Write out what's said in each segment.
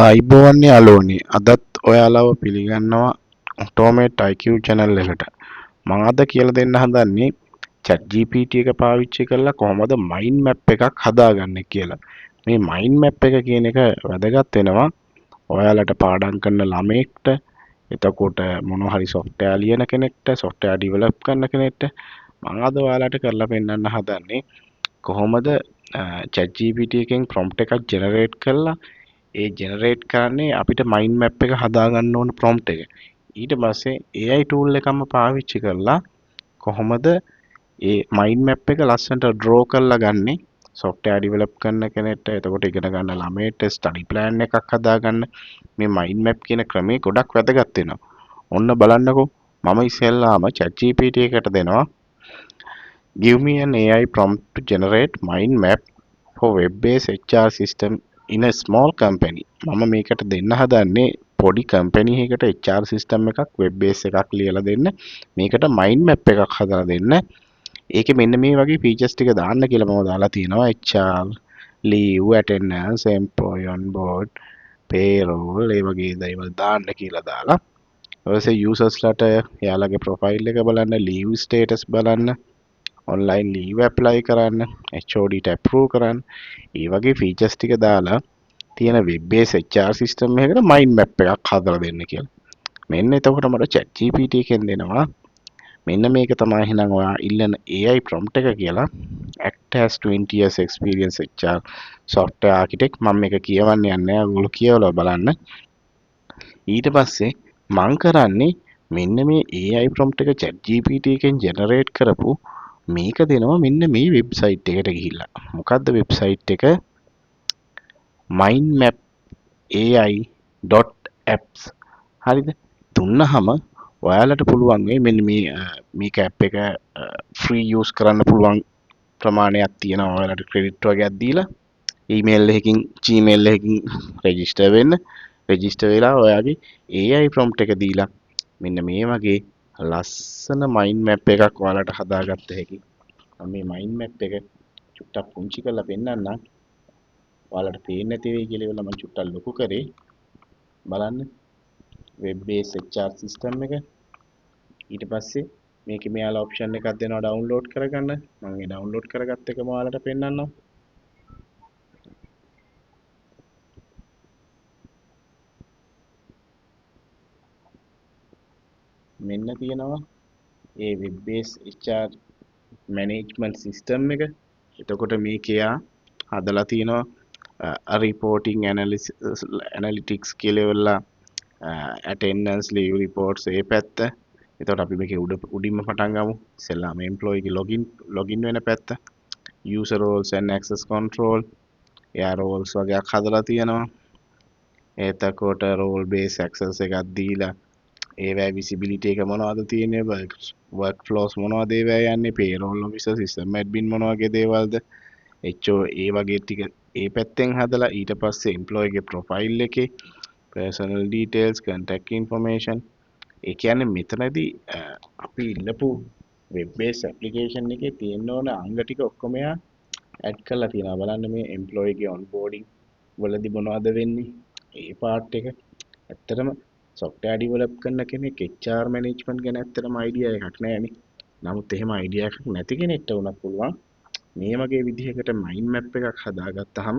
ආයිබෝවන් යාළුවනේ අදත් ඔයාලව පිළිගන්නවා ඔටෝමේට් IQ channel එකට. මම අද කියලා දෙන්න හදන්නේ chat GPT එක පාවිච්චි කරලා කොහොමද mind map එකක් හදාගන්නේ කියලා. මේ mind map එක කියන එක වැදගත් වෙනවා ඔයාලට පාඩම් කරන ළමයෙක්ට, එතකොට මොනවා හරි software ලියන කෙනෙක්ට, software develop කරන කෙනෙක්ට. මම අද ඔයාලට කරලා පෙන්නන්න හදන්නේ කොහොමද chat GPT එකෙන් prompt එකක් generate කරලා ඒ ජෙනරේට් කරන්නේ අපිට මයින්ඩ් මැප් එක හදාගන්න ඕන ප්‍රොම්ප්ට් එක. ඊට පස්සේ AI tool එකම පාවිච්චි කරලා කොහොමද ඒ මයින්ඩ් මැප් එක ලස්සනට ඩ්‍රෝ කරලා ගන්නෙ software develop කරන කෙනෙක්ට, එතකොට ඉගෙන ගන්න ළමයට study plan එකක් හදාගන්න මේ මයින්ඩ් මැප් කියන ක්‍රමේ ගොඩක් වැදගත් වෙනවා. ඔන්න බලන්නකෝ, මම ඉස්සෙල්ලාම ChatGPT එකට දෙනවා give me an AI prompt to generate mind map for web-based HR system in a small company. මම මේකට දෙන්න හදන්නේ පොඩි කම්පැනි එකකට HR system එකක් web base එකක් ලියලා දෙන්න. මේකට mind map එකක් හදලා දෙන්න. ඒකේ මෙන්න මේ වගේ features ටික දාන්න කියලා මම දාලා තියෙනවා. HR, leave, attendance, employee on board, payroll, ඒ වගේ දේවල් දාන්න කියලා දාලා. ඊට පස්සේ users-ලාට එයාලගේ profile එක බලන්න, leave status බලන්න, online leave apply කරන්න, HOD ට approve කරන්න. ඒ වගේ features ටික දාලා තියෙන web based HR system එකකට mind map එකක් හදලා දෙන්න කියලා. මෙන්න එතකොට මට chat GPT එකෙන් දෙනවා මෙන්න මේක තමයි එහෙනම් ඔයා ඉල්ලන AI prompt එක කියලා. act as 20 years experience HR software architect. මම මේක කියවන්න යන්නේ. ඔයගොල්ලෝ කියවලා බලන්න. ඊට පස්සේ මම කරන්නේ මෙන්න මේ AI prompt එක chat GPT එකෙන් generate කරපු මේක දෙනවා මෙන්න මේ වෙබ්සයිට් එකට ගිහිල්ලා. මොකද්ද වෙබ්සයිට් එක? mindmapai.apps. හරිද? දුන්නහම ඔයාලට පුළුවන් මෙන්න මේක ඇප් එක ෆ්‍රී යූස් කරන්න පුළුවන් ප්‍රමාණයක් තියෙනවා. ඔයාලට ක්‍රෙඩිට් වගේක් දීලා ඊමේල් එකකින් Gmail එකකින් රෙජිස්ටර් වෙන්න. රෙජිස්ටර් වෙලා ඔයාගේ AI prompt එක දීලා මෙන්න මේ වගේ ලස්සන mind map එකක් ඔයාලට හදාගත්ත හැකි. මේ mind map එක චුට්ටක් පුංචි කරලා පෙන්නන්නම්. ඔයාලට පේන්නේ නැති වෙයි කියලා ඉවල මම චුට්ටක් ලොකු කරේ. බලන්න web based HR system එක. ඊට පස්සේ මේකේ මෙයාලා option එකක් දෙනවා download කරගන්න. මම ඒ download කරගත්ත එකම ඔයාලට පෙන්නන්නම්. මෙන්න තියෙනවා ඒ web based HR management system එක. එතකොට මේකේ හදලා තියෙනවා reporting analytics කියලා වෙලා attendance leave reports ඒ පැත්ත. එතකොට අපි මේකේ උඩින්ම පටන් ගමු. ඉස්සෙල්ලාම employee ගේ login වෙන පැත්ත, user roles and access control, එයා roles වගේක් හදලා තියෙනවා. එතකොට role based access එකක් දීලා ඒවැ visibility එක මොනවද තියෙන්නේ, work flows මොනවද ඒවැ යන්නේ, payroll officer, system admin මොන වගේ දේවල්ද, HO ඒ වගේ ටික ඒ පැත්තෙන් හදලා ඊට පස්සේ employee ගේ profile එකේ personal details, contact information. ඒ කියන්නේ මෙතනදී අපි ඉල්ලපු web based application එකේ තියෙන ඕන අංග ටික ඔක්කොම එයා add කරලා තියෙනවා. බලන්න මේ employee ගේ onboarding වලදී මොනවද වෙන්නේ ඒ part එක. ඇත්තටම software develop කරන කෙනෙක් HR management ගැන ඇත්තටම idea එකක් නැහැනේ. නමුත් එහෙම idea එකක් නැති කෙනෙක්ට උනත් පුළුවන් මේ වගේ විදිහකට mind map එකක් හදාගත්තාම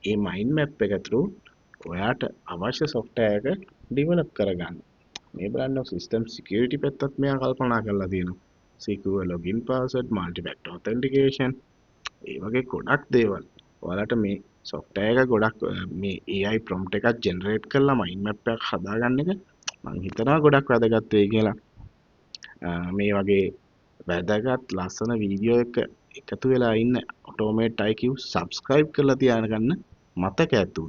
ඒ mind map එක through ඔයාට අවශ්‍ය software එක develop කරගන්න. මේ බලන්න system security පැත්තත් මෙයා කල්පනා කරලා තියෙනවා. secure login password, multi factor authentication, ඒ වගේ ගොඩක් දේවල්. ඔයාලට මේ software එක ගොඩක් මේ AI prompt එකක් generate කරලා mind map එකක් හදාගන්න එක මම හිතනවා ගොඩක් වැදගත් වෙයි කියලා. මේ වගේ වැදගත් ලස්සන වීඩියෝ එක එකතු වෙලා ඉන්න Automate IQ subscribe කරලා තියාගන්න මතක ඇතුව.